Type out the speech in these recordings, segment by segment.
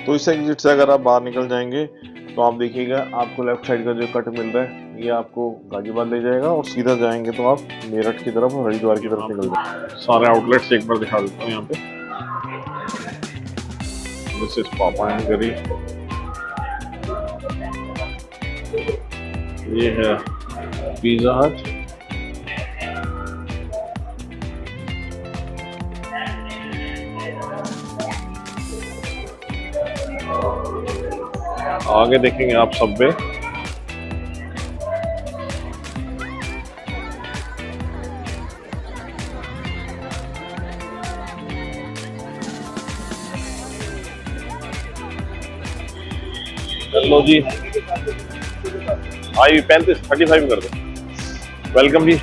तो इस एग्जिट से अगर आप बाहर निकल जाएंगे तो आप देखिएगा आपको लेफ्ट साइड का जो कट मिल रहा है ये आपको गाजियाबाद ले जाएगा और सीधा जाएंगे तो आप मेरठ की तरफ और हरिद्वार की तरफ निकल जाएंगे। सारे आउटलेट्स एक बार दिखा देता हूँ यहाँ पे। दिस इज पापा एंड गरी, ये है पिज़्ज़ा हट, आगे देखेंगे आप सबवे, लो जी आई 35 कर दो। वेलकम जी,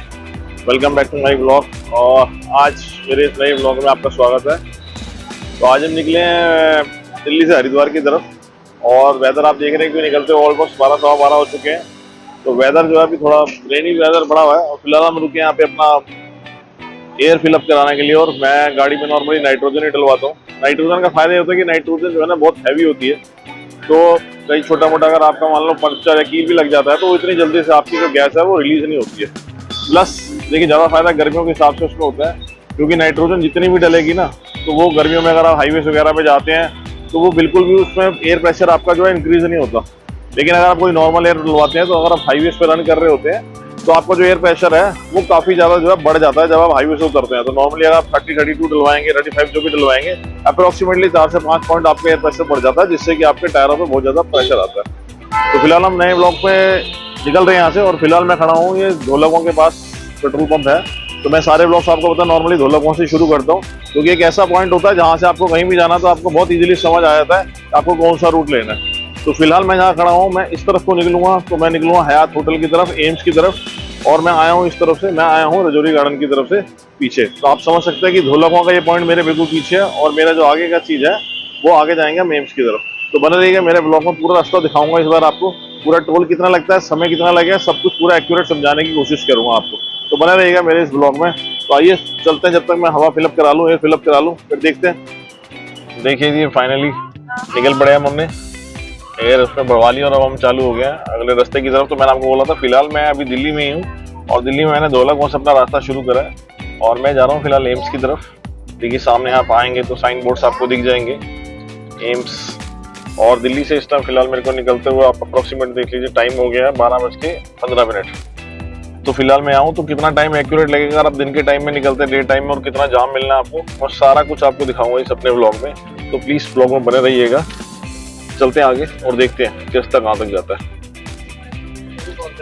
welcome back to my blog. और आज मेरे इस नए ब्लॉग में आपका स्वागत है। तो आज हम निकले हैं दिल्ली से हरिद्वार की तरफ और वेदर आप देख रहे हैं कि निकलते हुए ऑलमोस्ट 12 हो चुके हैं। तो वेदर जो है अभी थोड़ा रेनी वेदर बड़ा हुआ है और फिलहाल हम रुके यहाँ पे अपना एयर फिलअप कराने के लिए। और मैं गाड़ी में नॉर्मली नाइट्रोजन ही डलवाता हूँ। नाइट्रोजन का फायदा होता है कि नाइट्रोजन जो है ना बहुत हैवी होती है, तो कहीं छोटा मोटा अगर आपका मान लो पंक्चर या कील भी लग जाता है तो इतनी जल्दी से आपकी जो गैस है वो रिलीज नहीं होती है। प्लस देखिए ज़्यादा फायदा गर्मियों के हिसाब से उसमें होता है, क्योंकि नाइट्रोजन जितनी भी डलेगी ना तो वो गर्मियों में अगर आप हाईवेज वगैरह पे जाते हैं तो वो बिल्कुल भी उसमें एयर प्रेशर आपका जो है इंक्रीज नहीं होता। लेकिन अगर आप कोई नॉर्मल एयर डलवाते हैं तो अगर आप हाईवेज पे रन कर रहे होते हैं तो आपका जो एयर प्रेशर है वो काफ़ी ज़्यादा जो है बढ़ जाता है जब आप हाईवे से उतरते हैं। तो नॉर्मली अगर आप 30-32 डलवाएंगे, 35 जो भी डलवाएंगे, अप्रोक्सीमेटली 4 से 5 पॉइंट आपका एयर प्रेशर बढ़ जाता है, जिससे कि आपके टायरों पे बहुत ज़्यादा प्रेशर आता है। तो फिलहाल हम नए ब्लॉक पे निकल रहे हैं यहाँ से और फिलहाल मैं खड़ा हूँ ये ढोलकों के पास, पेट्रोल पंप है। तो मैं सारे ब्लॉग्स आपको पता नॉर्मली ढोलकों से शुरू करता हूँ, क्योंकि एक ऐसा पॉइंट होता है जहाँ से आपको कहीं भी जाना तो आपको बहुत ईजिली समझ आ जाता है आपको कौन सा रूट लेना है। तो फिलहाल मैं जहाँ खड़ा हूँ मैं इस तरफ को निकलूंगा, तो मैं निकलूंगा हयात होटल की तरफ, एम्स की तरफ, और मैं आया हूँ इस तरफ से, मैं आया हूँ रजौरी गार्डन की तरफ से पीछे। तो आप समझ सकते हैं कि ढोलकों का ये पॉइंट मेरे बिल्कुल पीछे है और मेरा जो आगे का चीज़ है वो आगे जाएंगे हम एम्स की तरफ। तो बने रहिएगा मेरे ब्लॉग में, पूरा रास्ता दिखाऊंगा इस बार आपको, पूरा टोल कितना लगता है, समय कितना लगेगा, सब कुछ पूरा एक्यूरेट समझाने की कोशिश करूंगा आपको। तो बने रहिएगा मेरे इस ब्लॉग में। तो आइए चलते हैं, जब तक मैं हवा फिलअप करा लूँ, एयर फिलअप करा लूँ, फिर देखते हैं। देखिए जी फाइनली निकल पड़े हम, हमने एयर उसमें बढ़वा ली और अब हम चालू हो गए हैं अगले रास्ते की तरफ। तो मैंने आपको बोला था फिलहाल मैं अभी दिल्ली में ही हूँ और दिल्ली में मैंने ढोलकों से अपना रास्ता शुरू करा है और मैं जा रहा हूँ फिलहाल एम्स की तरफ। देखिए सामने आप आएंगे तो साइन बोर्ड्स आपको दिख जाएंगे एम्स। और दिल्ली से इस टाइम फिलहाल मेरे को निकलते हुए आप अप्रोक्सीमेट देख लीजिए, टाइम हो गया है 12:15। तो फिलहाल मैं आऊँ तो कितना टाइम एक्यूरेट लगेगा अगर आप दिन के टाइम में निकलते हैं, डे टाइम में, और कितना जाम मिलना है आपको, और सारा कुछ आपको दिखाऊंगा इस अपने ब्लॉग में। तो प्लीज ब्लॉग में बने रहिएगा। चलते हैं आगे और देखते हैं किस तक कहाँ तक जाता है।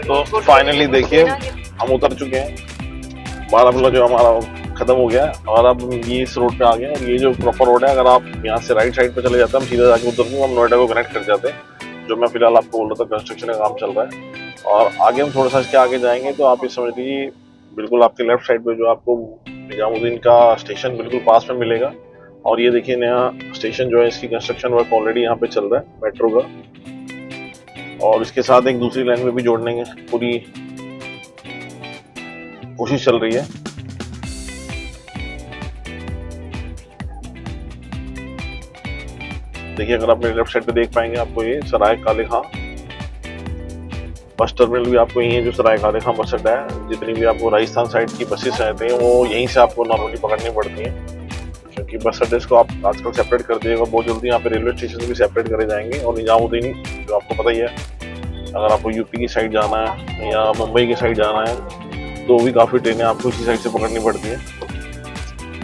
तो फाइनली देखिए हम उतर चुके हैं, 12 जो हमारा खत्म हो गया और अब ये इस रोड पे आ गए। और ये जो प्रॉपर रोड है, अगर आप यहाँ से राइट साइड पे चले जाते हैं हम सीधा जाके उतर दूंगा, हम नोएडा को कनेक्ट कर जाते हैं, जो मैं फिलहाल आपको बोल रहा था कंस्ट्रक्शन का काम चल रहा है। और आगे हम थोड़ा सा इसके आगे जाएंगे तो आप ये समझ लीजिए बिल्कुल आपके लेफ्ट साइड पे जो आपको निजामुद्दीन का स्टेशन बिल्कुल पास में मिलेगा। और ये देखिए नया स्टेशन जो है इसकी कंस्ट्रक्शन वर्क ऑलरेडी यहाँ पे चल रहा है मेट्रो का, और इसके साथ एक दूसरी लाइन में भी जोड़ने की पूरी कोशिश चल रही है। देखिए अगर आप मेरे लेफ्ट साइड पे देख पाएंगे आपको ये सराय काले खां बस टर्मिनल भी आपको यही है, जो सराय काले खां बस अड्डा है। जितनी भी आपको राजस्थान साइड की बसेस रहते हैं वो यहीं से आपको नॉर्मली पकड़नी पड़ती हैं, क्योंकि बस अड्डे को आप आजकल सेपरेट कर दिएगा बहुत जल्दी। यहाँ पे रेलवे स्टेशन भी सेपरेट करे जाएंगे। और निजामुद्दीन जो आपको पता ही है, अगर आपको यूपी की साइड जाना है या मुंबई की साइड जाना है तो भी काफ़ी ट्रेनें आपको इसी साइड से पकड़नी पड़ती है।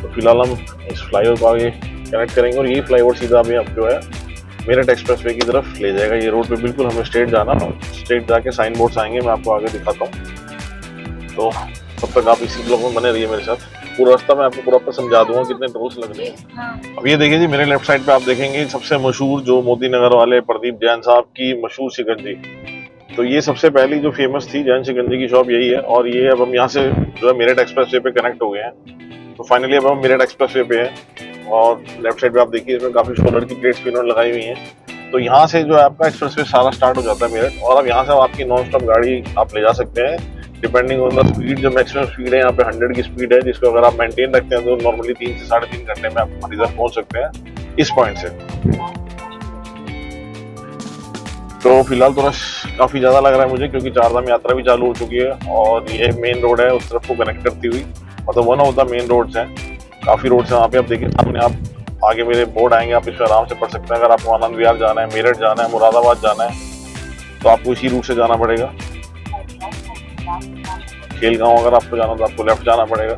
तो फिलहाल हम इस फ्लाईओवर को आगे कनेक्ट करेंगे और यही फ्लाईओवर सीधा अभी आप जो है मेरठ एक्सप्रेसवे की तरफ ले जाएगा। ये रोड पे बिल्कुल हमें स्ट्रेट जाना, स्ट्रेट जाके साइन बोर्ड्स आएंगे, मैं आपको आगे दिखाता हूँ। तो तब तक आप इसी ब्लॉग में बने रहिए मेरे साथ, पूरा रास्ता मैं आपको प्रॉपर समझा दूंगा कितने टोल्स लगने हैं। अब ये देखिए जी मेरे लेफ्ट साइड पे आप देखेंगे सबसे मशहूर जो मोदी नगर वाले प्रदीप जैन साहब की मशहूर शिकंजी। तो ये सबसे पहली जो फेमस थी जैन शिकंजी की शॉप यही है। और ये अब हम यहाँ से जो है मेरठ एक्सप्रेसवे पे कनेक्ट हो गए हैं। तो फाइनली अब हम मेरठ एक्सप्रेसवे पे हैं और लेफ्ट साइड पे आप देखिए इसमें काफी सोलर की प्लेट्स भी इन्होंने लगाई हुई हैं। तो यहाँ से जो है आपका एक्सप्रेसवे सारा स्टार्ट हो जाता है मेरठ, और अब यहाँ से आपकी नॉन स्टॉप गाड़ी आप ले जा सकते हैं डिपेंडिंग ऑन द स्पीड। जो मैक्सिमम स्पीड है यहाँ पे 100 की स्पीड है, जिसको अगर आप मेंटेन रखते हैं तो नॉर्मली 3 से 3.5 घंटे में आप हरिद्वार पहुंच सकते हैं इस पॉइंट से। तो फिलहाल तो रश काफ़ी ज़्यादा लग रहा है मुझे, क्योंकि चारधाम यात्रा भी चालू हो चुकी है और ये मेन रोड है उस तरफ को कनेक्ट करती हुई, मतलब one of the main roads हैं। काफ़ी रोड्स हैं वहाँ पे, आप देखिए सामने, आप आगे मेरे बोर्ड आएंगे, आप इसमें आराम से पढ़ सकते हैं। अगर आपको आनंद विहार जाना है, मेरठ जाना है, मुरादाबाद जाना है, तो आपको इसी रूट से जाना पड़ेगा। खेलगांव अगर आपको जाना तो आपको लेफ्ट जाना पड़ेगा।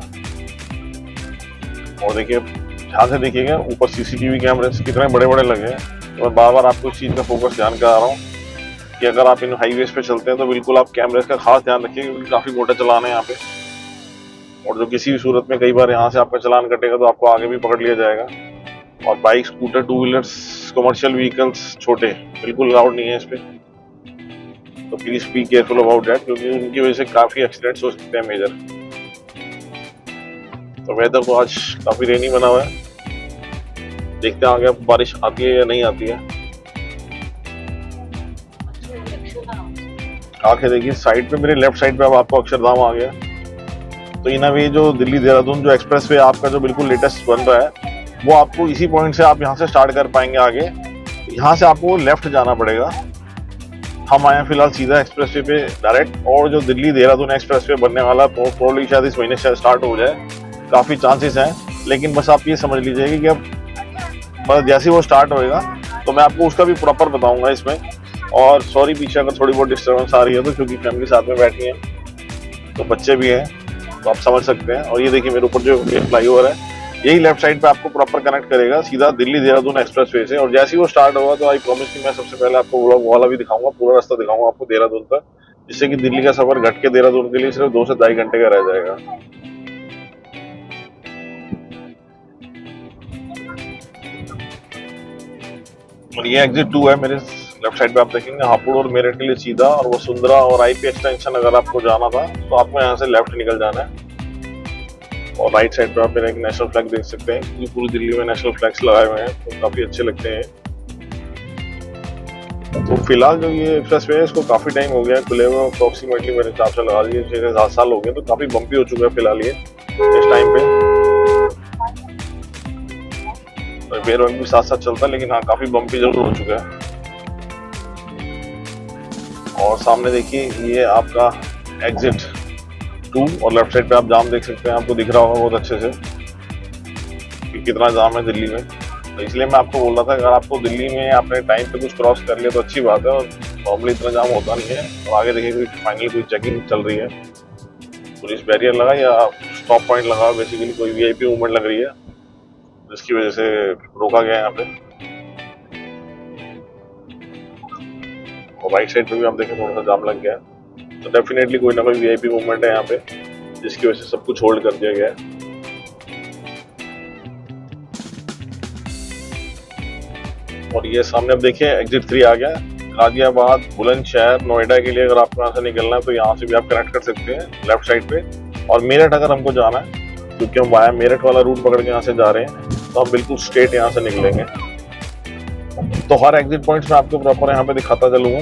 और देखिए ध्यान से देखिएगा, ऊपर सीसीटीवी कैमरे कितने बड़े बड़े लगे हैं। तो मैं बार बार आपको इस चीज़ का फोकस ध्यान करा रहा हूँ कि अगर आप इन हाईवेज पे चलते हैं तो बिल्कुल आप कैमरेज का खास ध्यान रखिए, क्योंकि काफ़ी मोटे चलान है यहाँ पे। और जो किसी भी सूरत में कई बार यहाँ से आपका चलान कटेगा तो आपको आगे भी पकड़ लिया जाएगा। और bike, scooter, two wheelers, commercial vehicles छोटे बिल्कुल अलाउड नहीं है इस पे, तो please be careful about that, क्योंकि उनकी वजह से काफ़ी एक्सीडेंट्स हो सकते हैं मेजर। तो वेदर तो आज काफ़ी रेनी बना हुआ है, देखते हैं आगे बारिश आती है या नहीं आती है। आगे देखिए साइड पे, मेरे लेफ्ट साइड पे अब आपको अक्षरधाम आ गया। तो इन अभी जो दिल्ली देहरादून जो एक्सप्रेस वे आपका जो बिल्कुल लेटेस्ट बन रहा है, वो आपको इसी पॉइंट से आप यहाँ से स्टार्ट कर पाएंगे आगे। यहाँ से आपको लेफ्ट जाना पड़ेगा। हम आए हैं फिलहाल सीधा एक्सप्रेस वे पे डायरेक्ट, और जो दिल्ली देहरादून एक्सप्रेस वे बनने वाला तो प्रोबब्ली शायद इस महीने से स्टार्ट हो जाए, काफ़ी चांसेस हैं। लेकिन बस आप ये समझ लीजिए कि अब बस जैसे वो स्टार्ट होएगा तो मैं आपको उसका भी प्रॉपर बताऊंगा इसमें। और सॉरी पीछे अगर थोड़ी बहुत डिस्टर्बेंस आ रही है तो, क्योंकि फैमिली साथ में बैठी है तो बच्चे भी हैं, तो आप समझ सकते हैं। और ये देखिए मेरे ऊपर जो फ्लाईओवर है, यही लेफ्ट साइड पे आपको प्रॉपर कनेक्ट करेगा सीधा दिल्ली देहरादून एक्सप्रेस वे से। और जैसे ही वो स्टार्ट होगा तो आई प्रॉमिस कि मैं सबसे पहले आपको व्लॉग वाला भी दिखाऊंगा, पूरा रास्ता दिखाऊंगा आपको देहरादून तक, जिससे कि दिल्ली का सफर घट के देहरादून के लिए सिर्फ 2 से 2.5 घंटे का रह जाएगा। और ये एग्जिट 2 है मेरे लेफ्ट साइड पे, आप देखेंगे हापुड़ और मेरठ के लिए सीधा, और वो सुंदरा और आईपी एक्सटेंशन अगर आपको जाना था तो आपको यहाँ से लेफ्ट निकल जाना है। और राइट साइड पे आप मेरा एक नेशनल फ्लैग देख सकते हैं, क्योंकि पूरी दिल्ली में नेशनल फ्लैग्स लगाए हुए हैं तो काफी अच्छे लगते हैं। तो फिलहाल जो ये एक्सप्रेस वे है इसको काफी टाइम हो गया है खुले हुए, अप्रोक्सीमेटली मेरे हिसाब से लगा दिए 6 से 7 साल हो गए, तो काफी बम्पी हो चुका है फिलहाल ये इस टाइम पे। रिपेयर वर्क भी साथ साथ चलता है, लेकिन हाँ काफी बम्पी जरूर हो चुका है। और सामने देखिए ये आपका एग्जिट 2, और लेफ्ट साइड पे आप जाम देख सकते हैं, आपको दिख रहा होगा बहुत अच्छे से कि कितना जाम है दिल्ली में। तो इसलिए मैं आपको बोल रहा था, अगर आपको दिल्ली में आपने टाइम पे कुछ क्रॉस कर लिया तो अच्छी बात है, और नॉर्मली इतना जाम होता नहीं है। और आगे देखिए फाइनली कोई चेकिंग चल रही है, पुलिस बैरियर लगा या स्टॉप पॉइंट लगा, बेसिकली कोई वीआईपी मूवमेंट लग रही है जिसकी वजह से रोका गया है यहाँ पे। और राइट साइड पे भी आप देखें थोड़ा सा जाम लग गया है, तो डेफिनेटली कोई ना कोई वीआईपी मूवमेंट है यहाँ पे जिसकी वजह से सब कुछ होल्ड कर दिया गया है। और ये सामने आप देखिए एग्जिट 3 आ गया, गाजियाबाद, बुलंदशहर, नोएडा के लिए अगर आपको यहाँ से निकलना है तो यहाँ से भी आप कनेक्ट कर सकते हैं लेफ्ट साइड पे। और मेरठ अगर हमको जाना है, क्योंकि हम वाया मेरठ वाला रूट पकड़ के यहाँ से जा रहे हैं, तो हम बिल्कुल स्ट्रेट यहाँ से निकलेंगे। तो हर एग्जिट पॉइंट्स में आपको प्रॉपर यहाँ पे दिखाता चलूंगा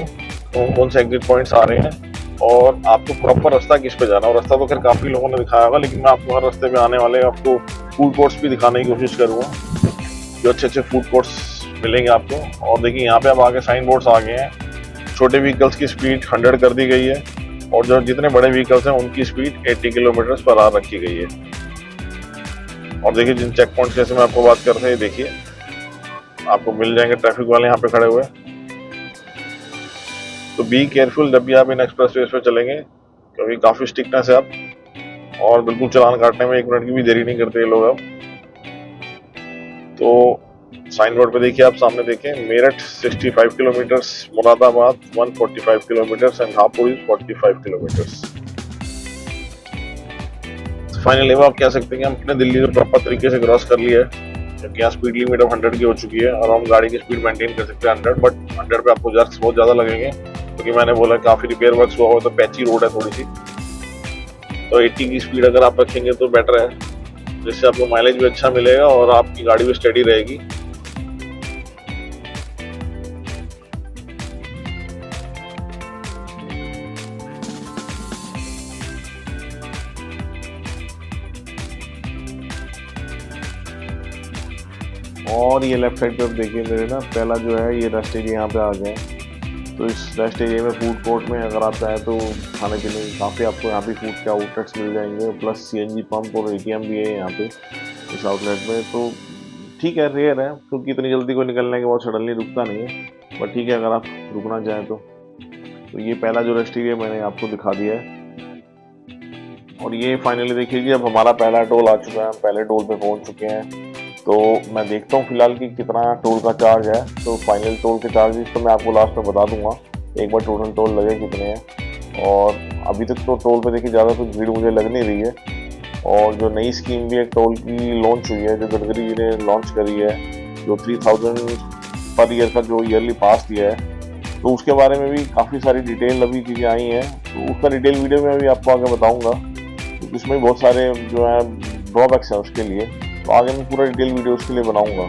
तो कौन से एग्जिट पॉइंट्स आ रहे हैं और आपको प्रॉपर रास्ता किस पे जाना है। और रास्ता तो खैर काफी लोगों ने दिखाया होगा, लेकिन मैं आपको हर रास्ते में आने वाले आपको फूड कोर्ट्स भी दिखाने की कोशिश करूंगा, जो अच्छे अच्छे फूड कोर्ट्स मिलेंगे आपको। और देखिए यहाँ पे अब आगे साइन बोर्ड्स आ गए हैं, छोटे व्हीकल्स की स्पीड 100 कर दी गई है, और जो जितने बड़े व्हीकल्स हैं उनकी स्पीड 80 किलोमीटर पर आवर रखी गई है। और देखिए जिन चेक पॉइंट जैसे मैं आपको बात कर रहे हैं, देखिए आपको मिल जाएंगे ट्रैफिक वाले यहाँ पे खड़े हुए। तो बी केयरफुल जब भी आप इन एक्सप्रेस वे पे चलेंगे, क्योंकि काफी स्ट्रिक्टनेस है अब, और बिल्कुल चलान काटने में 1 मिनट की भी देरी नहीं करते ये लोग अब। तो साइन बोर्ड पे देखिए, आप सामने देखें Meerut 65 kilometre, Moradabad 145 kilometre and Hapur 45 kilometre. Finally वो आप कह सकते हैं कि हम अपने दिल्ली को प्रॉपर तरीके से क्रॉस कर लिया है, क्योंकि यहाँ स्पीड लिमिट अब 100 की हो चुकी है और हम गाड़ी की स्पीड मेंटेन कर सकते हैं 100, बट 100 पे आपको जर्क्स बहुत ज़्यादा लगेंगे, क्योंकि मैंने बोला काफ़ी रिपेयर वर्क हुआ हो तो पैची रोड है थोड़ी सी। तो 80 की स्पीड अगर आप रखेंगे तो बेटर है, जिससे आपको माइलेज भी अच्छा मिलेगा और आपकी गाड़ी भी स्टेडी रहेगी। और ये लेफ्ट साइड पे आप देखिए मेरे ना पहला जो है ये रास्ते भी यहाँ पे आ गए, तो इस रेस्ट एरिया में फूड कोर्ट में अगर आप चाहें तो खाने पीने काफ़ी आपको यहाँ पे फूड के आउटलेट्स मिल जाएंगे, प्लस CNG पंप और ATM भी है यहाँ पे इस आउटलेट में। तो ठीक है, रेयर है क्योंकि इतनी जल्दी कोई निकलने के बाद सडनली रुकता नहीं है, बट ठीक है अगर आप रुकना चाहें तो ये पहला जो रेस्ट एरिया मैंने आपको दिखा दिया है। और ये फाइनली देखिए जी अब हमारा पहला टोल आ चुका है, हम पहले टोल पे पहुंच चुके हैं। तो मैं देखता हूँ फिलहाल कि कितना टोल का चार्ज है। तो फाइनल टोल के चार्जेस तो मैं आपको लास्ट में बता दूंगा, एक बार टोटल टोल लगे कितने हैं। और अभी तक तो टोल पे देखिए ज़्यादा कुछ भीड़ मुझे लग नहीं रही है। और जो नई स्कीम भी एक टोल की लॉन्च हुई है, जो गडकरी जी ने लॉन्च करी है, जो 3000 पर ईयर का जो ईयरली पास दिया है, तो उसके बारे में भी काफ़ी सारी डिटेल अभी चीज़ें आई हैं। तो उसका डिटेल वीडियो में भी आपको आगे बताऊँगा, तो इसमें बहुत सारे जो है ड्रॉबैक्स हैं उसके लिए, तो आगे मैं पूरा डिटेल वीडियो उसके लिए बनाऊंगा।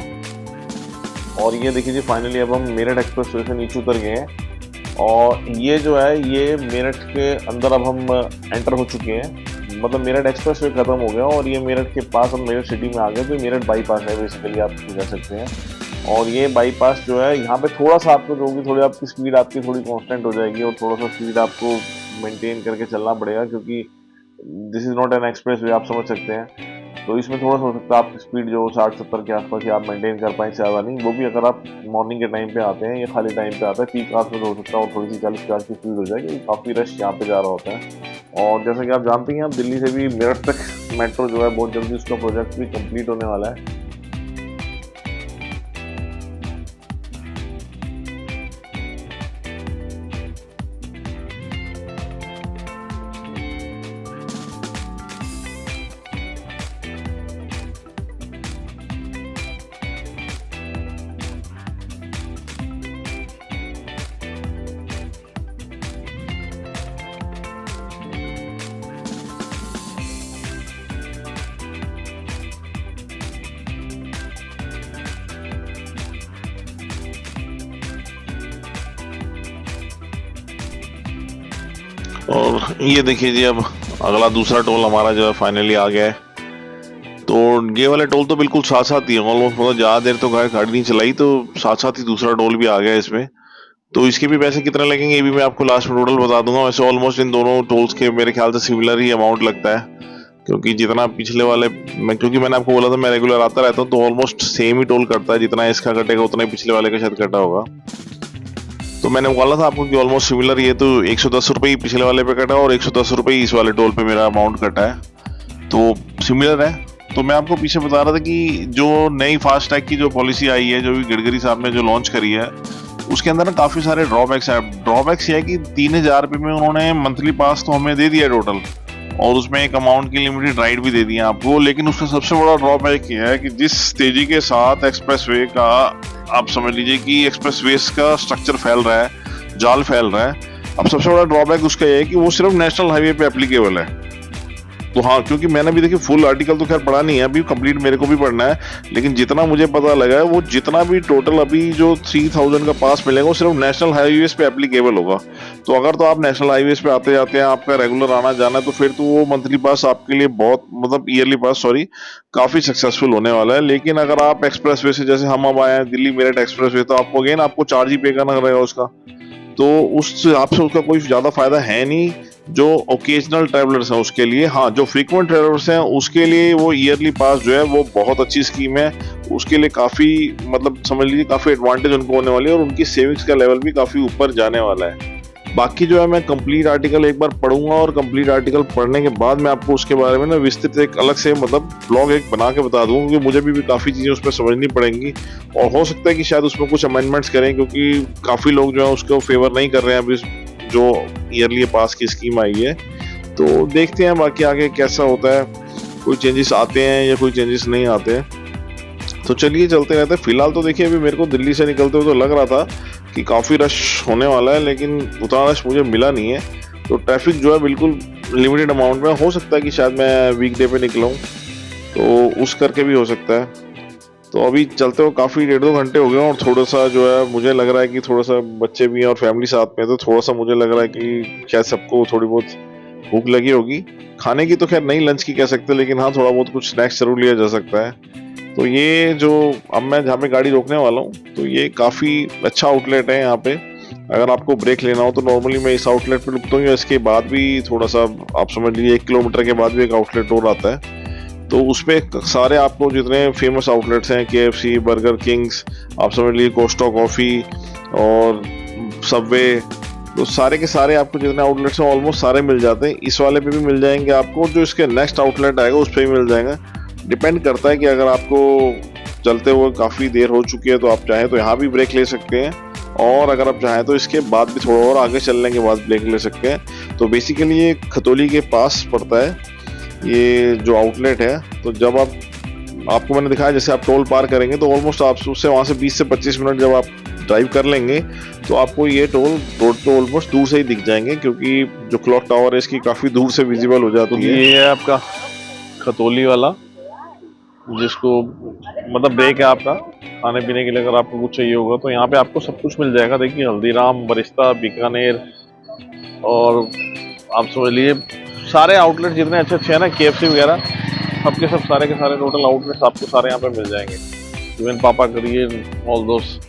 और ये देखिए जी फाइनली अब हम मेरठ एक्सप्रेस वे से नीचे उतर गए हैं और ये जो है ये मेरठ के अंदर अब हम एंटर हो चुके हैं। मतलब मेरठ एक्सप्रेस वे खत्म हो गया और ये मेरठ के पास हम मेरठ सिटी में आ गए। तो मेरठ बाईपास है बेसिकली, आप कह सकते हैं। और ये बाईपास जो है यहाँ पे थोड़ा सा आपको जो होगी, थोड़ी आपकी स्पीड आपकी थोड़ी कांस्टेंट हो जाएगी और थोड़ा सा स्पीड आपको मेंटेन करके चलना पड़ेगा, क्योंकि this is not an express way, आप समझ सकते हैं। तो इसमें थोड़ा सा हो सकता है आपकी स्पीड जो 60-70 के आसपास ही आप मेंटेन कर पाएँ, ज़्यादा नहीं। वो भी अगर आप मॉर्निंग के टाइम पे आते हैं या खाली टाइम पे आते हैं, पीक आवर्स में तो हो सकता है और थोड़ी सी 40-50 की स्पीड हो जाएगी। काफ़ी रश यहाँ पे जा रहा होता है। और जैसा कि आप जानते हैं, आप दिल्ली से भी मेरठ तक मेट्रो जो है बहुत जल्दी उसका प्रोजेक्ट भी कम्प्लीट होने वाला है। और ये देखिए जी अब अगला दूसरा टोल हमारा जो है फाइनली आ गया है। तो ये वाले टोल तो बिल्कुल साथ साथ ही है ऑलमोस्ट, मतलब ज़्यादा देर तो गाड़ी नहीं चलाई, तो साथ साथ ही दूसरा टोल भी आ गया इसमें। तो इसके भी पैसे कितने लगेंगे ये भी मैं आपको लास्ट में टोटल बता दूंगा। वैसे ऑलमोस्ट इन दोनों टोल्स के मेरे ख्याल से सिमिलर ही अमाउंट लगता है, क्योंकि जितना पिछले वाले क्योंकि मैंने आपको बोला था मैं रेगुलर आता रहता हूँ, तो ऑलमोस्ट सेम ही टोल करता है। जितना इसका कटेगा उतना ही पिछले वाले का शायद कटा होगा। तो मैंने बोला था आपको कि ऑलमोस्ट सिमिलर, ये तो 110 रुपये पिछले वाले पे कटा और 110 रुपये इस वाले टोल पे मेरा अमाउंट कटा है, तो सिमिलर है। तो मैं आपको पीछे बता रहा था कि जो नई फास्टैग की जो पॉलिसी आई है, जो भी गडकरी साहब ने जो लॉन्च करी है, उसके अंदर ना काफ़ी सारे ड्रॉबैक्स है। ड्रॉबैक्स ये है कि 3000 रुपये में उन्होंने मंथली पास तो हमें दे दिया टोटल, और उसमें एक अमाउंट की लिमिटेड राइड भी दे दी है आपको। लेकिन उसका सबसे बड़ा ड्रॉबैक ये है कि जिस तेजी के साथ एक्सप्रेसवे का, आप समझ लीजिए कि एक्सप्रेसवे का स्ट्रक्चर फैल रहा है, जाल फैल रहा है। अब सबसे बड़ा ड्रॉबैक उसका ये है कि वो सिर्फ नेशनल हाईवे पे एप्लीकेबल है। तो हाँ, क्योंकि मैंने भी देखिए फुल आर्टिकल तो खैर पढ़ा नहीं है, अभी कंप्लीट मेरे को भी पढ़ना है, लेकिन जितना मुझे पता लगा है वो जितना भी टोटल अभी जो 3000 का पास मिलेगा वो सिर्फ नेशनल हाईवेज पे एप्लीकेबल होगा। तो अगर तो आप नेशनल हाईवेज पे आते जाते हैं, आपका रेगुलर आना जाना है, तो फिर तो वो मंथली पास आपके लिए बहुत, मतलब ईयरली पास सॉरी, काफी सक्सेसफुल होने वाला है। लेकिन अगर आप एक्सप्रेस वे से, जैसे हम अब आए हैं दिल्ली मेरठ एक्सप्रेस वे, तो आपको अगेन आपको चार्ज ही पे करना रहेगा उसका, तो उस आपसे उसका कोई ज्यादा फायदा है नहीं। जो ओकेजनल ट्रैवलर्स हैं उसके लिए, हाँ, जो फ्रीक्वेंट ट्रैवलर्स हैं उसके लिए वो ईयरली पास जो है वो बहुत अच्छी स्कीम है। उसके लिए काफ़ी, मतलब समझ लीजिए काफ़ी एडवांटेज उनको होने वाली है, और उनकी सेविंग्स का लेवल भी काफ़ी ऊपर जाने वाला है। बाकी जो है मैं कंप्लीट आर्टिकल एक बार पढ़ूंगा, और कंप्लीट आर्टिकल पढ़ने के बाद मैं आपको उसके बारे में ना विस्तृत एक अलग से, मतलब ब्लॉग एक बना के बता दूंगा, क्योंकि मुझे भी काफ़ी चीज़ें उसमें समझनी पड़ेंगी, और हो सकता है कि शायद उसमें कुछ अमेंडमेंट्स करें, क्योंकि काफ़ी लोग जो है उसको फेवर नहीं कर रहे हैं अभी जो ईयरली पास की स्कीम आई है। तो देखते हैं बाकी आगे कैसा होता है, कोई चेंजेस आते हैं या कोई चेंजेस नहीं आते हैं। तो चलिए चलते रहते हैं। फिलहाल तो देखिए अभी मेरे को दिल्ली से निकलते हुए तो लग रहा था कि काफ़ी रश होने वाला है, लेकिन उतना रश मुझे मिला नहीं है। तो ट्रैफिक जो है बिल्कुल लिमिटेड अमाउंट में, हो सकता है कि शायद मैं वीकडे पे निकलूँ, तो उस करके भी हो सकता है। तो अभी चलते हो काफ़ी 1.5-2 घंटे हो गए, और थोड़ा सा जो है मुझे लग रहा है कि थोड़ा सा बच्चे भी हैं और फैमिली साथ में, तो थोड़ा सा मुझे लग रहा है कि शायद सबको थोड़ी बहुत भूख लगी होगी। खाने की तो खैर नहीं, लंच की कह सकते, लेकिन हाँ थोड़ा बहुत कुछ स्नैक्स जरूर लिया जा सकता है। तो ये जो अब मैं जहाँ पे गाड़ी रोकने वाला हूँ, तो ये काफ़ी अच्छा आउटलेट है यहाँ पे, अगर आपको ब्रेक लेना हो तो नॉर्मली मैं इस आउटलेट पे रुकता हूँ, इसके बाद भी थोड़ा सा आप समझ लीजिए 1 किलोमीटर के बाद भी एक आउटलेट और आता है। तो उसमें सारे आपको जितने फेमस आउटलेट्स हैं, KFC, बर्गर किंग्स, आप समझ लीजिए कोस्टा कॉफ़ी और सबवे, तो सारे के सारे आपको जितने आउटलेट्स हैं ऑलमोस्ट सारे मिल जाते हैं। इस वाले पे भी मिल जाएंगे आपको, जो इसके नेक्स्ट आउटलेट आएगा उस पर भी मिल जाएगा। डिपेंड करता है कि अगर आपको चलते हुए काफ़ी देर हो चुकी है तो आप चाहें तो यहाँ भी ब्रेक ले सकते हैं, और अगर आप चाहें तो इसके बाद भी थोड़ा और आगे चलने के बाद ब्रेक ले सकते हैं। तो बेसिकली ये खतौली के पास पड़ता है ये जो आउटलेट है। तो जब आपको मैंने दिखाया जैसे आप टोल पार करेंगे तो ऑलमोस्ट आप उससे वहाँ से 20 से 25 मिनट जब आप ड्राइव कर लेंगे तो आपको ये टोल रोड पे ऑलमोस्ट दूर से ही दिख जाएंगे, क्योंकि जो क्लॉक टावर है इसकी काफ़ी दूर से विजिबल हो जाती है। ये है आपका खतौली वाला, जिसको मतलब ब्रेक है आपका खाने पीने के लिए। अगर आपको कुछ चाहिए होगा तो यहाँ पे आपको सब कुछ मिल जाएगा। देखिए हल्दीराम, बरिस्ता, बीकानेर, और आप समझ लीजिए सारे आउटलेट जितने अच्छे अच्छे हैं ना, KFC वगैरह, सबके सब सारे के सारे टोटल आउटलेट्स आपको सारे यहाँ पे मिल जाएंगे। इवन पापा करिए, ऑल दोस्त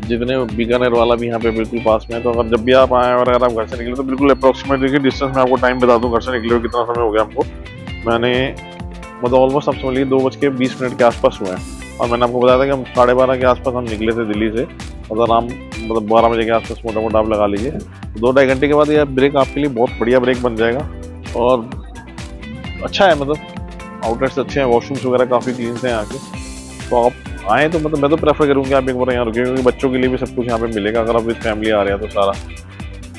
जितने, बीकानेर वाला भी यहाँ पे बिल्कुल पास में है। तो अगर जब भी आप आए और अगर आप घर से निकले तो बिल्कुल अप्रोक्सीमेट देखिए डिस्टेंस में आपको टाइम बता दूँ, घर से निकले हुए कितना समय हो गया हमको। मैंने मतलब ऑलमोस्ट आप समझ लीजिए 2:20 के आसपास हुए हैं, और मैंने आपको बताया था कि हम 12:30 के आसपास हम निकले थे दिल्ली से, मतलब 12 बजे के आसपास मोटा मोटा आप लगा लीजिए। 2-2.5 घंटे के बाद ये ब्रेक आपके लिए बहुत बढ़िया ब्रेक बन जाएगा, और अच्छा है, मतलब आउटलेट्स अच्छे हैं, वॉशरूम्स वगैरह काफ़ी क्लीन हैं यहाँ के। तो आप आएँ तो मतलब मैं तो प्रेफर करूँगी आप एक बार यहाँ रुकिए, क्योंकि बच्चों के लिए भी सब कुछ यहाँ पे मिलेगा अगर आप विद फैमिली आ रहे हैं तो सारा।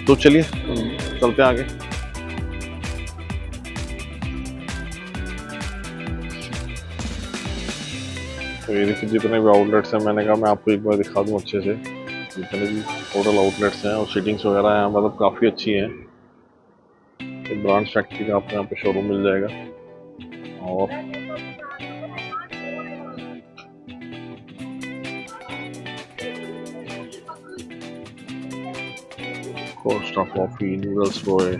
तो चलिए चलते हैं आगे। तो ये देखिए जितने भी आउटलेट्स हैं, मैंने कहा मैं आपको एक बार दिखा दूँ अच्छे से, जितने भी टोटल आउटलेट्स हैं और सीटिंग्स वगैरह हैं, मतलब काफ़ी अच्छी हैं। एक ब्रांड फैक्ट्री का आपको यहाँ पे शोरूम मिल जाएगा, और कोस्टा कॉफी, नूडल्स रॉय,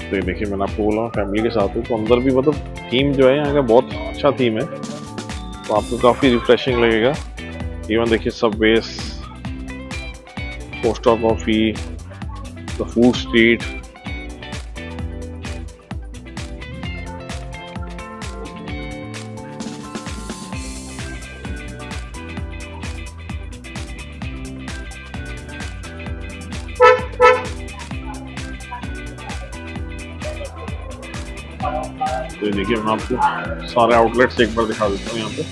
तो देखिए मैंने आपको बोला फैमिली के साथ हूँ, तो अंदर भी मतलब थीम जो है यहाँ का बहुत अच्छा थीम है, तो आपको काफ़ी रिफ्रेशिंग लगेगा। इवन देखिए subways, Costa coffee, the food street, तो देखिए मैं आपको सारे आउटलेट्स एक बार दिखा देता हूँ यहाँ पे।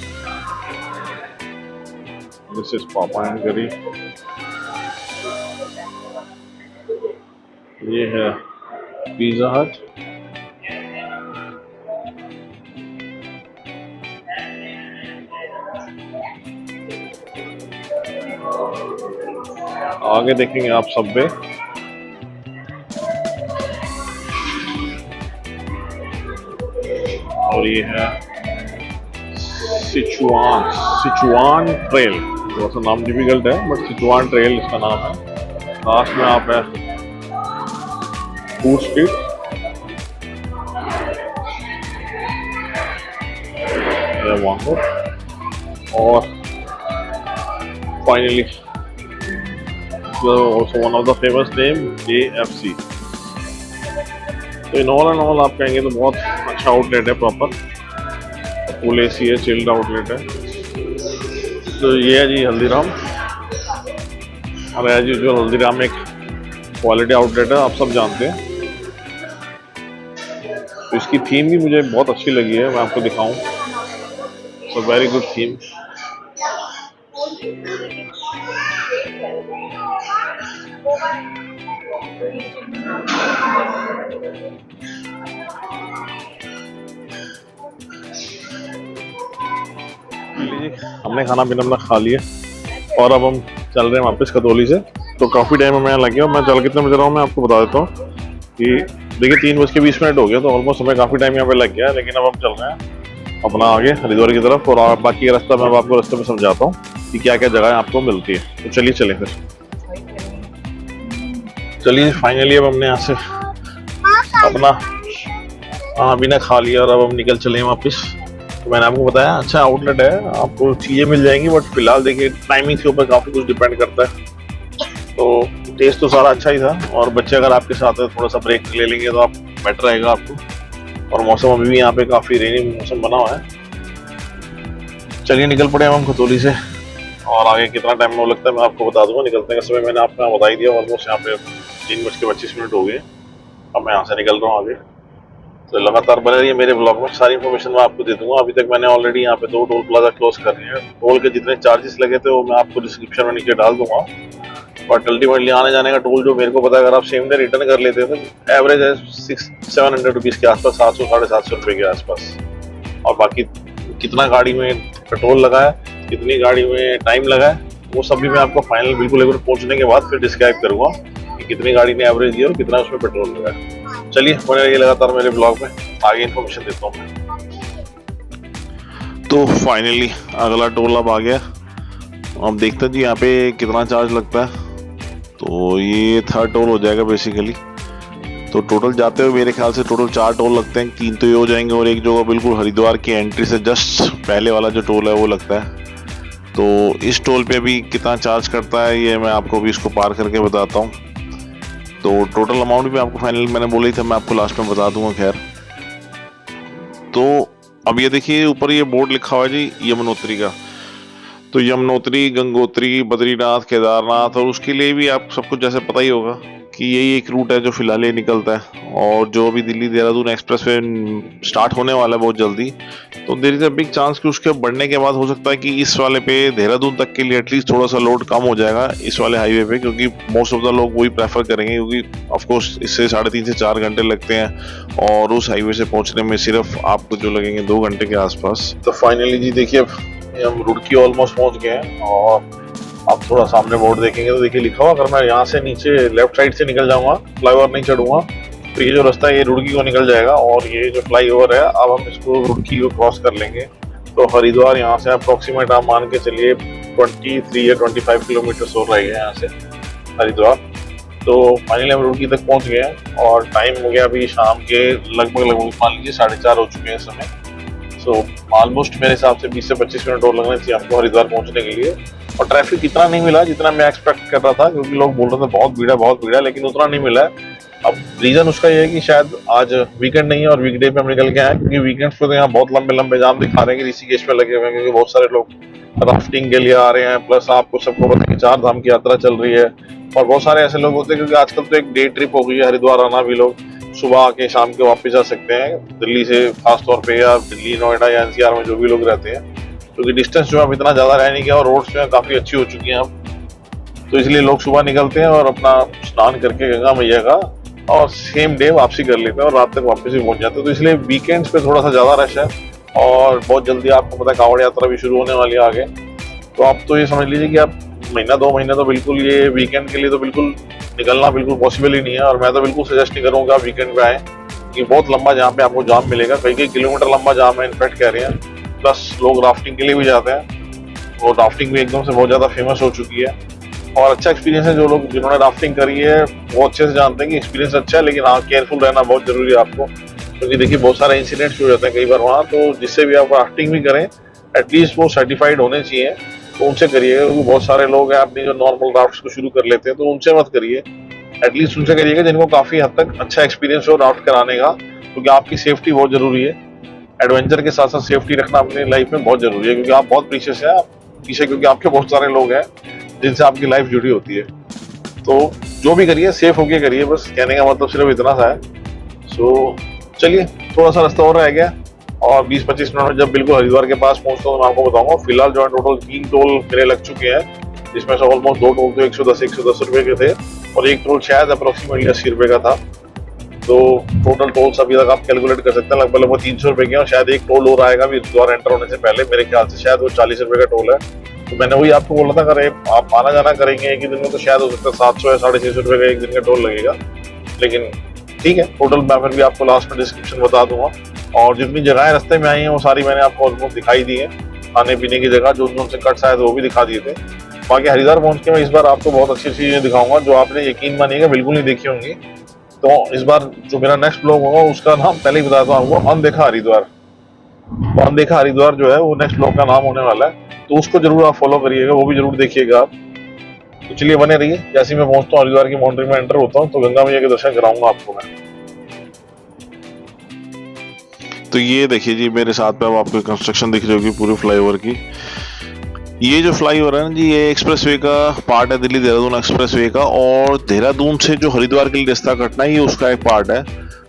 दिस इज पापा एंड करी, ये है पिज़्ज़ा हट, आगे देखेंगे आप सबवे, और ये है सिचुआन ट्रेल, थोड़ा सा नाम डिफिकल्ट है बट सिचुआन ट्रेल इसका नाम है। लास्ट में आप है फूड स्ट्रीट, वहाँ, और finally also one of the famous name KFC। तो इन ऑल आप कहेंगे तो बहुत अच्छा आउटलेट है, प्रॉपर फुल AC है, चिल्ड आउटलेट है। तो ये है जी हल्दीराम, और एज यूजुअल हल्दीराम एक क्वालिटी आउटलेट है, आप सब जानते हैं। तो इसकी थीम भी मुझे बहुत अच्छी लगी है, मैं आपको दिखाऊं। So very good theme. हमने खाना पीना अपना खा लिया और अब हम चल रहे हैं वापस खतौली से। तो काफ़ी टाइम हमें यहाँ लग गया, मैं चल कितने बजे रहा हूँ मैं आपको बता देता हूँ कि देखिए 3:20 हो गया, तो ऑलमोस्ट हमें काफ़ी टाइम यहाँ पे लग गया है। लेकिन अब हम चल रहे हैं अपना आगे हरिद्वार की तरफ, और बाकी का रास्ता मैं आपको रास्ते में समझाता हूँ कि क्या क्या जगह आपको मिलती है। तो चलिए चलें फिर। चलिए फाइनली अब हमने यहाँ से अपना हाँ बिना खा लिया और अब हम निकल चले हैं वापस। तो मैंने आपको बताया अच्छा आउटलेट है, आपको चीज़ें मिल जाएंगी, बट फिलहाल देखिए टाइमिंग के ऊपर काफ़ी कुछ डिपेंड करता है। तो टेस्ट तो सारा अच्छा ही था, और बच्चे अगर आपके साथ है थोड़ा सा ब्रेक ले लेंगे तो आप बेटर रहेगा आपको। और मौसम अभी भी यहाँ पे काफ़ी रेनी मौसम बना हुआ है। चलिए निकल पड़े हम खतौली से, और आगे कितना टाइम में लगता है मैं आपको बता दूंगा। निकलने का समय मैंने आपको बता ही दिया, ऑलमोस्ट यहाँ पे 3:25 हो गए। अब मैं यहाँ से निकल रहा हूँ आगे। तो लगातार बने रहिए मेरे ब्लॉग में, सारी इन्फॉर्मेशन मैं आपको दे दूंगा। अभी तक मैंने ऑलरेडी यहाँ पे 2 टोल प्लाजा क्लोज कर लिए हैं। टोल के जितने चार्जेस लगे थे वो मैं आपको डिस्क्रिप्शन में नीचे डाल दूंगा। बट अल्टीमेटली आने जाने का टोल जो मेरे को पता है, अगर आप सेम डे रिटर्न कर लेते हैं तो एवरेज है 600-700 रुपीज़ के आसपास, 700-750 रुपये के आसपास। और बाकी कितना गाड़ी में पेट्रोल लगा है, कितनी गाड़ी में टाइम लगा है, वो सब भी मैं आपको फाइनल बिल्कुल एक बार पहुंचने के बाद फिर डिस्क्राइब करूंगा कि कितनी गाड़ी ने एवरेज दिया और कितना उसमें पेट्रोल लगा है। चलिए बने रहिए लगातार मेरे ब्लॉग में, आगे इन्फॉर्मेशन देता हूँ मैं। तो फाइनली अगला टोल अब आ गया। अब देखते हैं जी यहाँ पे कितना चार्ज लगता है। तो ये 3rd टोल हो जाएगा बेसिकली। तो टोटल जाते हुए मेरे ख्याल से टोटल 4 टोल लगते हैं, 3 तो ये हो जाएंगे और एक जो बिल्कुल हरिद्वार की एंट्री से जस्ट पहले वाला जो टोल है वो लगता है। तो इस टोल पे भी कितना चार्ज करता है ये मैं आपको भी इसको पार करके बताता हूँ। तो टोटल अमाउंट भी आपको फाइनल मैंने बोला ही था, मैं आपको लास्ट में बता दूंगा। खैर तो अब ये देखिए ऊपर ये बोर्ड लिखा हुआ है जी यमुनोत्री का। तो यमुनोत्री, गंगोत्री, बद्रीनाथ, केदारनाथ, और उसके लिए भी आप सबको जैसे पता ही होगा कि यही एक रूट है जो फिलहाल ये निकलता है। और जो भी Delhi Dehradun expressway start होने वाला है बहुत जल्दी, तो there is a big chance कि उसके बढ़ने के बाद हो सकता है कि इस वाले पे देहरादून तक के लिए एटलीस्ट थोड़ा सा लोड कम हो जाएगा इस वाले हाईवे पे, क्योंकि मोस्ट ऑफ द लोग वही प्रेफर करेंगे, क्योंकि ऑफकोर्स इससे 3.5 से 4 घंटे लगते हैं और उस हाईवे से पहुंचने में सिर्फ आपको जो लगेंगे 2 घंटे के आसपास। तो फाइनली जी देखिए हम रुड़की ऑलमोस्ट पहुंच गए हैं, और आप थोड़ा सामने बोर्ड देखेंगे तो देखिए लिखा हुआ, अगर मैं यहाँ से नीचे लेफ्ट साइड से निकल जाऊंगा, फ्लाईओवर नहीं चढ़ूंगा, तो ये जो रास्ता है ये रुड़की को निकल जाएगा। और ये जो फ्लाईओवर है अब हम इसको रुड़की को क्रॉस कर लेंगे। तो हरिद्वार यहाँ से अप्रोक्सीमेट आप मान के चलिए 23 या 25 किलोमीटर हो रही है यहाँ से हरिद्वार। तो फाइनली हम रुड़की तक पहुँच गए हैं, और टाइम हो गया अभी शाम के लगभग मान लीजिए 4:30 हो चुके हैं इस समय। सो ऑलमोस्ट मेरे हिसाब से 20 से 25 मिनट और लगने चाहिए हमको हरिद्वार पहुंचने के लिए। और ट्रैफिक इतना नहीं मिला जितना मैं एक्सपेक्ट कर रहा था, क्योंकि लोग बोल रहे थे बहुत भीड़ है, लेकिन उतना नहीं मिला है। अब रीजन उसका ये है कि शायद आज वीकेंड नहीं है और वीकडे पे हम निकल के आए, क्योंकि वीकेंड्स पे तो यहाँ बहुत लंबे लंबे जाम दिखा रहे हैं कि ऋषिकेश पे लगे हुए हैं, क्योंकि बहुत सारे लोग राफ्टिंग के लिए आ रहे हैं। प्लस आपको सबको पता है कि 4 धाम की यात्रा चल रही है, और बहुत सारे ऐसे लोग होते हैं, क्योंकि आजकल तो एक डे ट्रिप हो गई है हरिद्वार आना भी। लोग सुबह आके शाम के वापस जा सकते हैं दिल्ली से, खासतौर पे, या दिल्ली, नोएडा या एनसीआर में जो भी लोग रहते हैं, क्योंकि डिस्टेंस जो है अब इतना ज़्यादा रह नहीं गया और रोड्स जो है काफ़ी अच्छी हो चुकी हैं अब। तो इसलिए लोग सुबह निकलते हैं और अपना स्नान करके गंगा मैया का और सेम डे वापसी कर लेते हैं और रात तक वापस भी पहुंच जाते हैं। तो इसलिए वीकेंड्स पे थोड़ा सा ज़्यादा रश है, और बहुत जल्दी आपको पता है कांवड़ यात्रा भी शुरू होने वाली है आगे। तो आप तो ये समझ लीजिए कि आप महीना 2 महीने तो बिल्कुल ये वीकेंड के लिए तो बिल्कुल निकलना बिल्कुल पॉसिबल ही नहीं है। और मैं तो बिल्कुल सजेस्ट नहीं करूँगा आप वीकेंड पे आए, कि बहुत लंबा जहाँ पे आपको जाम मिलेगा, कई किलोमीटर लंबा जाम है इनफैक्ट कह रहे हैं। प्लस लोग राफ्टिंग के लिए भी जाते हैं, और राफ्टिंग भी एकदम से बहुत ज़्यादा फेमस हो चुकी है, और अच्छा एक्सपीरियंस है। जो लोग जिन्होंने राफ्टिंग करी है वो अच्छे से जानते हैं कि एक्सपीरियंस अच्छा है, लेकिन हाँ केयरफुल रहना बहुत जरूरी है आपको, क्योंकि देखिए बहुत सारे इंसिडेंट्स हो जाते हैं कई बार वहाँ। तो जिससे भी आप राफ्टिंग भी करें एटलीस्ट वो सर्टिफाइड होने चाहिए, तो उनसे करिएगा, क्योंकि बहुत सारे लोग हैं अपनी जो नॉर्मल राफ्ट को शुरू कर लेते हैं, तो उनसे मत करिए, एटलीस्ट उनसे करिएगा जिनको काफ़ी हद तक अच्छा एक्सपीरियंस हो राफ्ट कराने का, क्योंकि आपकी सेफ्टी बहुत जरूरी है। एडवेंचर के साथ साथ सेफ्टी रखना अपनी लाइफ में बहुत जरूरी है, क्योंकि आप बहुत प्रीशियस है आप पीछे, क्योंकि आपके बहुत सारे लोग हैं जिनसे आपकी लाइफ जुड़ी होती है। तो जो भी करिए सेफ होके करिए, बस कहने का मतलब सिर्फ इतना सा है। सो चलिए थोड़ा सा रास्ता और रह गया, और 20-25 मिनट में जब बिल्कुल हरिद्वार के पास पहुंचता हूँ तो मैं आपको बताऊंगा। फिलहाल जो है टोटल 3 टोल मेरे लग चुके हैं, जिसमें से ऑलमोस्ट 2 टोल तो 110 रुपए के थे, और एक टोल शायद अप्रोक्सीमेटली 80 रुपए का था। तो टोटल टोल्स अभी तक आप कैलकुलेट कर सकते हैं, लगभग 300 रुपए के, और शायद एक टोल और आएगा भी हरिद्वार एंटर होने से पहले, मेरे ख्याल से शायद वो 40 रुपए का टोल है। तो मैंने वही आपको बोला था, अगर आप आना जाना करेंगे एक ही दिन में तो शायद हो सकता है 700 या 650 रुपए का एक दिन का टोल लगेगा, लेकिन ठीक है। टोटल मैं फिर भी आपको लास्ट में डिस्क्रिप्शन बता दूंगा, और जितनी जगहें रास्ते में आई हैं वो सारी मैंने आपको ऑलमोस्ट दिखाई दी है। खाने पीने की जगह जो उनसे कट शायद वो भी दिखा दिए थे। बाकी हरिद्वार पहुंच के मैं इस बार आपको बहुत अच्छी चीजें दिखाऊंगा जो आपने यकीन मानिएगा बिल्कुल नहीं देखी होंगी। तो इस बार जो मेरा नेक्स्ट ब्लॉग होगा उसका नाम पहले ही बताता हूँ आपको, अनदेखा हरिद्वार। तो अनदेखा हरिद्वार जो है वो नेक्स्ट ब्लॉग का नाम होने वाला है, तो उसको जरूर आप फॉलो करिएगा, वो भी जरूर देखिएगा आप। तो चलिए बने रहिए। जैसे ही मैं पहुंचता हूँ हरिद्वार की बाउंड्री में एंटर होता हूँ तो गंगा मैया के दर्शन कराऊंगा आपको मैं। तो ये देखिए जी, मेरे साथ में अब आपको कंस्ट्रक्शन दिख रही होगी पूरे फ्लाईओवर की। ये जो फ्लाईओवर है ना जी, ये एक्सप्रेसवे का पार्ट है, दिल्ली देहरादून एक्सप्रेसवे का, और देहरादून से जो हरिद्वार के लिए रास्ता कटना है ये उसका एक पार्ट है।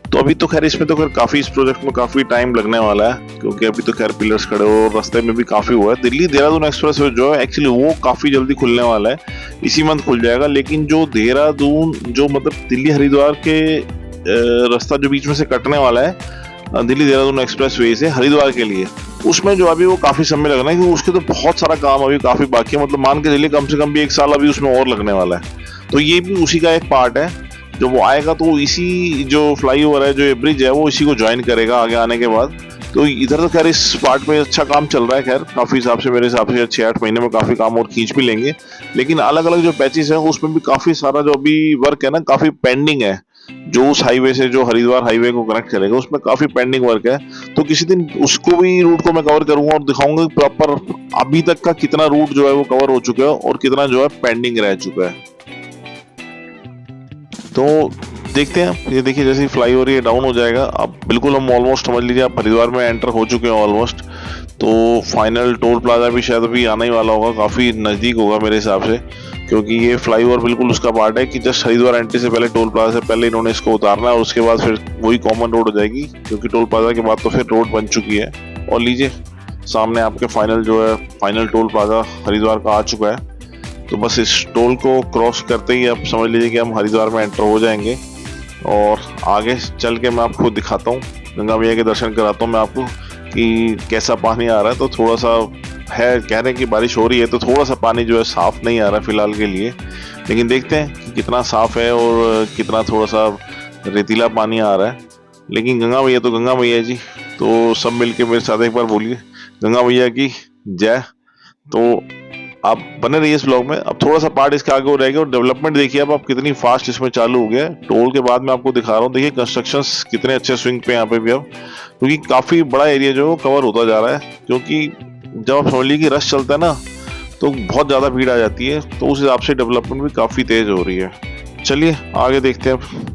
तो अभी तो खैर इसमें तो खैर काफी, इस प्रोजेक्ट में काफी टाइम लगने वाला है, क्योंकि अभी तो खैर पिलर्स खड़े हो और रास्ते में भी काफी हुआ है। दिल्ली देहरादून एक्सप्रेसवे जो है एक्चुअली वो काफी जल्दी खुलने वाला है, इसी मंथ खुल जाएगा। लेकिन जो देहरादून जो मतलब दिल्ली हरिद्वार के रास्ता जो बीच में से कटने वाला है दिल्ली देहरादून एक्सप्रेसवे से हरिद्वार के लिए, उसमें जो अभी वो काफी समय लगना है, क्योंकि उसके तो बहुत सारा काम अभी काफी बाकी है। मतलब मान के चलिए कम से कम भी 1 साल अभी उसमें और लगने वाला है। तो ये भी उसी का एक पार्ट है। जब वो आएगा तो इसी जो फ्लाईओवर है, जो ये ब्रिज है, वो इसी को ज्वाइन करेगा आगे आने के बाद। तो इधर तो खैर इस पार्ट में अच्छा काम चल रहा है, खैर काफी हिसाब से, मेरे हिसाब से 6-8 महीने में काफी काम और खींच भी लेंगे। लेकिन अलग अलग जो पैचेस हैं उसमें भी काफी सारा जो अभी वर्क है ना, काफी पेंडिंग है। जो उस हाईवे से जो हरिद्वार हाईवे को कनेक्ट करेगा उसमें काफी पेंडिंग वर्क है। तो किसी दिन उसको भी, रूट को मैं कवर करूंगा और दिखाऊंगा प्रॉपर अभी तक का कितना रूट जो है वो कवर हो चुका है और कितना जो है पेंडिंग रह चुका है। तो देखते हैं। ये देखिए जैसे ही फ्लाईओवर ये डाउन हो जाएगा, अब बिल्कुल हम ऑलमोस्ट समझ लीजिए आप हरिद्वार में एंटर हो चुके हैं ऑलमोस्ट। तो फाइनल टोल प्लाजा भी शायद अभी आना ही वाला होगा, काफी नजदीक होगा मेरे हिसाब से, क्योंकि ये फ्लाईओवर बिल्कुल उसका पार्ट है कि जस्ट हरिद्वार एंट्री से पहले, टोल प्लाजा से पहले इन्होंने इसको उतारना है और उसके बाद फिर वही कॉमन रोड हो जाएगी, क्योंकि टोल प्लाजा के बाद तो फिर रोड बन चुकी है। और लीजिए सामने आपके फाइनल जो है, फाइनल टोल प्लाजा हरिद्वार का आ चुका है। तो बस इस टोल को क्रॉस करते ही आप समझ लीजिए कि हम हरिद्वार में एंटर हो जाएंगे। और आगे चल के मैं आपको दिखाता हूँ, गंगा मैया के दर्शन कराता हूँ मैं आपको कि कैसा पानी आ रहा है। तो थोड़ा सा है, कह रहे हैं कि बारिश हो रही है, तो थोड़ा सा पानी जो है साफ नहीं आ रहा है फिलहाल के लिए, लेकिन देखते हैं कि कितना साफ है और कितना थोड़ा सा रेतीला पानी आ रहा है। लेकिन गंगा मैया तो गंगा मैया जी। तो सब मिलके मेरे साथ एक बार बोलिए, गंगा मैया की जय। तो आप बने रहिए इस ब्लॉग में। अब थोड़ा सा पार्ट इसके आगे हो रहेगा और डेवलपमेंट देखिए अब आप कितनी फास्ट इसमें चालू हो गया। टोल के बाद मैं आपको दिखा रहा हूँ, देखिए कंस्ट्रक्शंस कितने अच्छे स्विंग पे यहाँ पे भी अब, क्योंकि काफी बड़ा एरिया जो है कवर होता जा रहा है। क्योंकि जब आप समझ लीजिए कि रश चलता है ना, तो बहुत ज्यादा भीड़ आ जाती है, तो उस हिसाब से डेवलपमेंट भी काफी तेज हो रही है। चलिए आगे देखते हैं अब।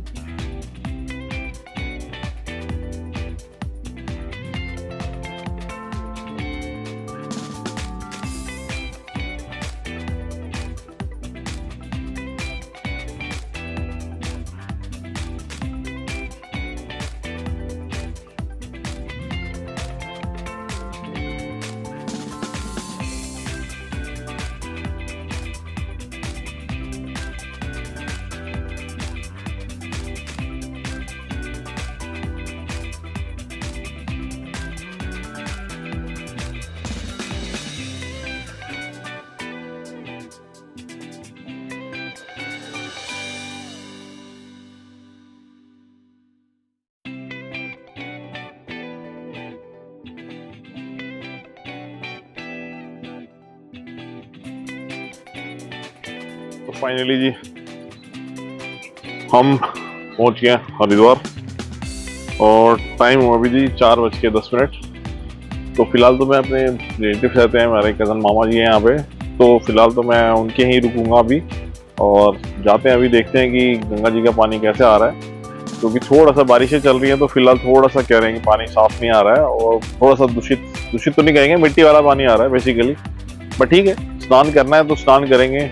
तो फाइनली जी हम पहुंच गए हरिद्वार और टाइम हुआ अभी जी 4:10। तो फिलहाल तो मैं अपने रिलेटिव रहते हैं, हमारे कज़न मामा जी हैं यहाँ पे, तो फिलहाल तो मैं उनके ही रुकूंगा अभी। और जाते हैं अभी, देखते हैं कि गंगा जी का पानी कैसे आ रहा है, क्योंकि थोड़ा सा बारिशें चल रही हैं तो फिलहाल थोड़ा सा कह रहे हैं कि पानी साफ नहीं आ रहा है और थोड़ा सा दूषित तो नहीं कहेंगे, मिट्टी वाला पानी आ रहा है बेसिकली। बट ठीक है, स्नान करना है तो स्नान करेंगे।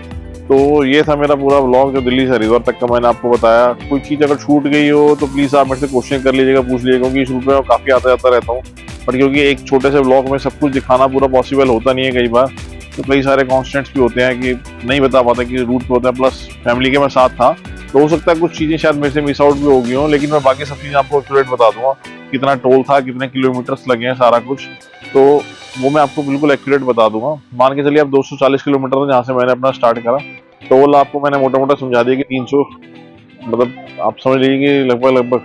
तो ये था मेरा पूरा व्लॉग जो दिल्ली से हरिद्वार तक का मैंने आपको बताया। कोई चीज़ अगर छूट गई हो तो प्लीज़ आप मेरे से क्वेश्चन कर लीजिएगा, पूछ लीजिएगा, क्योंकि इस रूट में काफ़ी आता जाता रहता हूँ। पर क्योंकि एक छोटे से व्लॉग में सब कुछ दिखाना पूरा पॉसिबल होता नहीं है कई बार, तो कई सारे कॉन्स्टेंट्स भी होते हैं कि नहीं बता पाता कि रूट पे होता है। प्लस फैमिली के मैं साथ था तो हो सकता है कुछ चीज़ें शायद मेरे से मिस आउट भी हो गई हों, लेकिन मैं बाकी सब चीज़ें आपको एक्यूरेट बता दूंगा। कितना टोल था, कितने किलोमीटर्स लगे हैं, सारा कुछ तो वो मैं आपको बिल्कुल एक्यूरेट बता दूंगा। मान के चलिए आप 240 किलोमीटर जहाँ से मैंने अपना स्टार्ट करा, टोल आपको मैंने मोटा मोटा समझा दिया कि 300, मतलब आप समझ लीजिए कि लगभग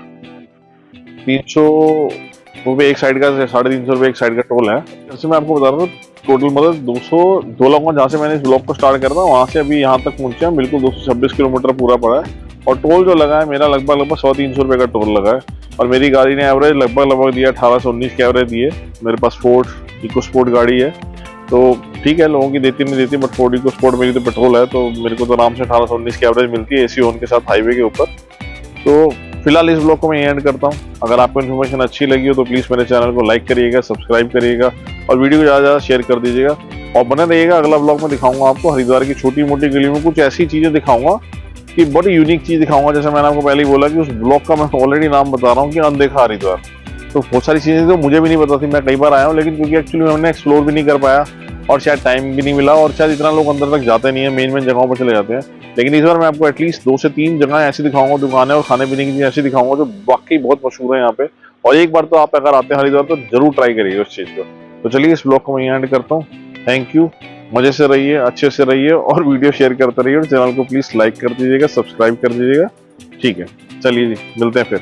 300 रुपये एक साइड का, 350 रुपये एक साइड का टोल है। जैसे मैं आपको बता रहा हूँ टोटल मतलब 202 लोगों जहाँ से मैंने इस ब्लॉग को स्टार्ट करा था, वहाँ से अभी यहाँ तक पहुँचे हैं बिल्कुल 226 किलोमीटर पूरा पड़ा है। और टोल जो लगा है मेरा लगभग 100-300 रुपये का टोल लगा है, और मेरी गाड़ी ने एवरेज लगभग दिया 18 से 19 की एवरेज दी है। मेरे पास फोर्ड इको स्पोर्ट गाड़ी है, तो ठीक है, लोगों की देती नहीं देती, बट फोर्ड इको स्पोर्ट मेरी तो पेट्रोल है, तो मेरे को तो आराम से 18 से 19 की एवरेज मिलती है एसी ऑन के साथ हाईवे के ऊपर। तो फिलहाल इस ब्लॉग को मैं एंड करता हूँ। अगर आपको इन्फॉर्मेशन अच्छी लगी हो तो प्लीज़ मेरे चैनल को लाइक करिएगा, सब्सक्राइब करिएगा और वीडियो को ज़्यादा शेयर कर दीजिएगा। और बने रहिएगा, अगला ब्लॉग में दिखाऊंगा आपको हरिद्वार की छोटी मोटी गली में कुछ ऐसी चीज़ें दिखाऊंगा कि बड़ी यूनिक चीज़ दिखाऊंगा। जैसे मैंने आपको पहले ही बोला कि उस ब्लॉग का मैं ऑलरेडी नाम बता रहा हूँ कि अनदेखा हरिद्वार। तो बहुत सारी चीज़ें तो मुझे भी नहीं पता थी, मैं कई बार आया हूँ, लेकिन क्योंकि एक्चुअली हमने एक्सप्लोर भी नहीं कर पाया और शायद टाइम भी नहीं मिला, और शायद इतना लोग अंदर तक जाते नहीं है, मेन जगहों पर चले जाते हैं। लेकिन इस बार मैं आपको एटलीस्ट 2 से 3 जगह ऐसी दिखाऊंगा, दुकानें और खाने पीने की चीज़ ऐसी दिखाऊंगा जो वाकई बहुत मशहूर है यहाँ पे। और एक बार तो आप अगर आते हैं हरिद्वार तो जरूर ट्राई करिए उस चीज़ को। तो चलिए इस ब्लॉग को मैं एंड करता हूँ। थैंक यू, मजे से रहिए, अच्छे से रहिए और वीडियो शेयर करते रहिए, और चैनल को प्लीज़ लाइक कर दीजिएगा, सब्सक्राइब कर दीजिएगा। ठीक है, चलिए जी, मिलते हैं फिर।